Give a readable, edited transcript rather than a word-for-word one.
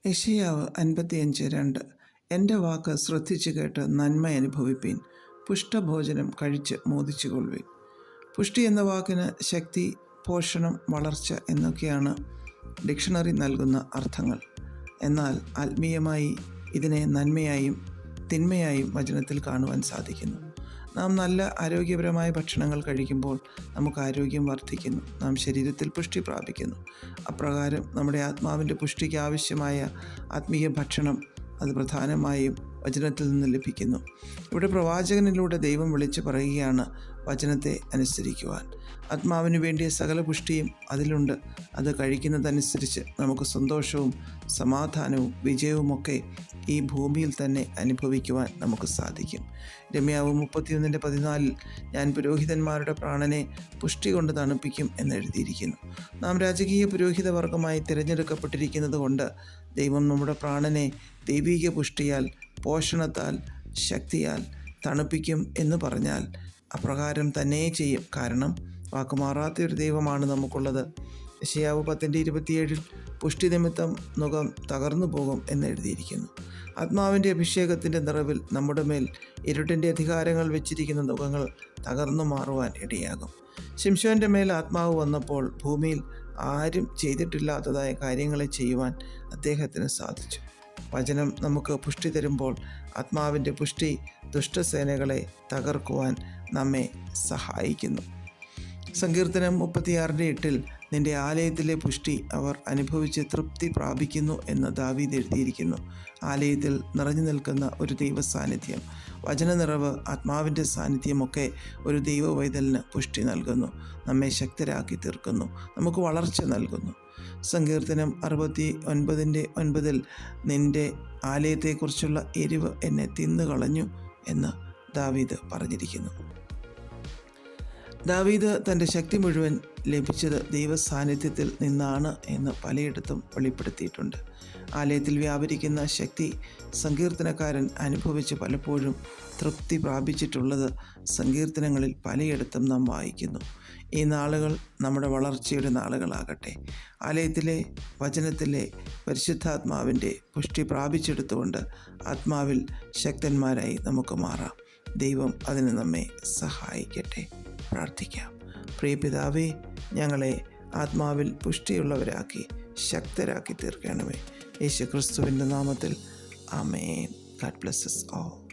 യെശയ്യാവ് 55:2 എൻ്റെ വാക്ക് ശ്രദ്ധിച്ചു കേട്ട് നന്മ അനുഭവിപ്പീൻ, പുഷ്ടഭോജനം കഴിച്ച് മോദിച്ചുകൊള്ളുവീൻ. പുഷ്ടി എന്ന വാക്കിന് ശക്തി, പോഷണം, വളർച്ച എന്നൊക്കെയാണ് ഡിക്ഷണറി നൽകുന്ന അർത്ഥങ്ങൾ. എന്നാൽ ആത്മീയമായി ഇതിനെ നന്മയായും തിന്മയായും വചനത്തിൽ കാണുവാൻ സാധിക്കുന്നു. നാം നല്ല ആരോഗ്യപരമായ ഭക്ഷണങ്ങൾ കഴിക്കുമ്പോൾ നമുക്ക് ആരോഗ്യം വർദ്ധിക്കുന്നു, നാം ശരീരത്തിൽ പുഷ്ടി പ്രാപിക്കുന്നു. അപ്രകാരം നമ്മുടെ ആത്മാവിൻ്റെ പുഷ്ടിക്ക് ആവശ്യമായ ആത്മീയ ഭക്ഷണം അത് പ്രധാനമായും വചനത്തിൽ നിന്ന് ലഭിക്കുന്നു. ഇവിടെ പ്രവാചകനിലൂടെ ദൈവം വിളിച്ചു പറയുകയാണ് വചനത്തെ അനുസരിക്കുവാൻ. ആത്മാവിന് വേണ്ടിയ സകല പുഷ്ടിയും അതിലുണ്ട്. അത് കഴിക്കുന്നതനുസരിച്ച് നമുക്ക് സന്തോഷവും സമാധാനവും വിജയവുമൊക്കെ ഈ ഭൂമിയിൽ തന്നെ അനുഭവിക്കുവാൻ നമുക്ക് സാധിക്കും. രമ്യാവ് 31:14 ഞാൻ പുരോഹിതന്മാരുടെ പ്രാണനെ പുഷ്ടി കൊണ്ട് തണുപ്പിക്കും എന്നെഴുതിയിരിക്കുന്നു. നാം രാജകീയ പുരോഹിത വർഗമായി തിരഞ്ഞെടുക്കപ്പെട്ടിരിക്കുന്നത് കൊണ്ട് ദൈവം നമ്മുടെ പ്രാണനെ ദൈവിക പുഷ്ടിയാൽ, പോഷണത്താൽ, ശക്തിയാൽ തണുപ്പിക്കും എന്ന് പറഞ്ഞാൽ അപ്രകാരം തന്നെ ചെയ്യും. കാരണം വാക്കുമാറാത്ത ഒരു ദൈവമാണ് നമുക്കുള്ളത്. യെശയ്യാവ് 10:27 പുഷ്ടി നിമിത്തം മുഖം തകർന്നു പോകും എന്നെഴുതിയിരിക്കുന്നു. ആത്മാവിൻ്റെ അഭിഷേകത്തിൻ്റെ നിറവിൽ നമ്മുടെ മേൽ ഇരുട്ടിൻ്റെ അധികാരങ്ങൾ വെച്ചിരിക്കുന്ന മുഖങ്ങൾ തകർന്നു മാറുവാൻ ഇടയാകും. ശിംശോൻ്റെ മേൽ ആത്മാവ് വന്നപ്പോൾ ഭൂമിയിൽ ആരും ചെയ്തിട്ടില്ലാത്തതായ കാര്യങ്ങളെ ചെയ്യുവാൻ അദ്ദേഹത്തിന് സാധിച്ചു. വചനം നമുക്ക് പുഷ്ടി തരുമ്പോൾ ആത്മാവിൻ്റെ പുഷ്ടി ദുഷ്ടസേനകളെ തകർക്കുവാൻ നമ്മെ സഹായിക്കുന്നു. സങ്കീർത്തനം 36:8 നിൻ്റെ ആലയത്തിലെ പുഷ്ടി അവർ അനുഭവിച്ച് തൃപ്തി പ്രാപിക്കുന്നു എന്ന് ദാവീദ് എഴുതിയിരിക്കുന്നു. ആലയത്തിൽ നിറഞ്ഞു നിൽക്കുന്ന ഒരു ദൈവ സാന്നിധ്യം, വചന നിറവ്, ആത്മാവിൻ്റെ സാന്നിധ്യമൊക്കെ ഒരു ദൈവ വൈതലിന് പുഷ്ടി നൽകുന്നു, നമ്മെ ശക്തരാക്കി തീർക്കുന്നു, നമുക്ക് വളർച്ച നൽകുന്നു. സങ്കീർത്തനം 69:9 നിൻ്റെ ആലയത്തെക്കുറിച്ചുള്ള എരിവ് എന്നെ തിന്നുകളഞ്ഞു എന്ന് ദാവീദ് പറഞ്ഞിരിക്കുന്നു. ദാവീദ് തൻ്റെ ശക്തി മുഴുവൻ ലഭിച്ചത് ദൈവസാന്നിധ്യത്തിൽ നിന്നാണ് എന്ന് പലയിടത്തും വെളിപ്പെടുത്തിയിട്ടുണ്ട്. ആലയത്തിൽ വ്യാപരിക്കുന്ന ശക്തി സങ്കീർത്തനക്കാരൻ അനുഭവിച്ച് പലപ്പോഴും തൃപ്തി പ്രാപിച്ചിട്ടുള്ളത് സങ്കീർത്തനങ്ങളിൽ പലയിടത്തും നാം വായിക്കുന്നു. ഈ നാളുകൾ നമ്മുടെ വളർച്ചയുടെ നാളുകളാകട്ടെ. ആലയത്തിലെ വചനത്തിലെ പരിശുദ്ധാത്മാവിൻ്റെ പുഷ്ടി പ്രാപിച്ചെടുത്തുകൊണ്ട് ആത്മാവിൽ ശക്തന്മാരായി നമുക്ക് മാറാം. ദൈവം അതിന് നമ്മെ സഹായിക്കട്ടെ. പ്രാർത്ഥിക്കാം. പ്രിയ പിതാവേ, ഞങ്ങളെ ആത്മാവിൽ പുഷ്ടിയുള്ളവരാക്കി ശക്തരാക്കി തീർക്കണമേ. യേശുക്രിസ്തുവിൻ്റെ നാമത്തിൽ ആമേൻ. God bless us all.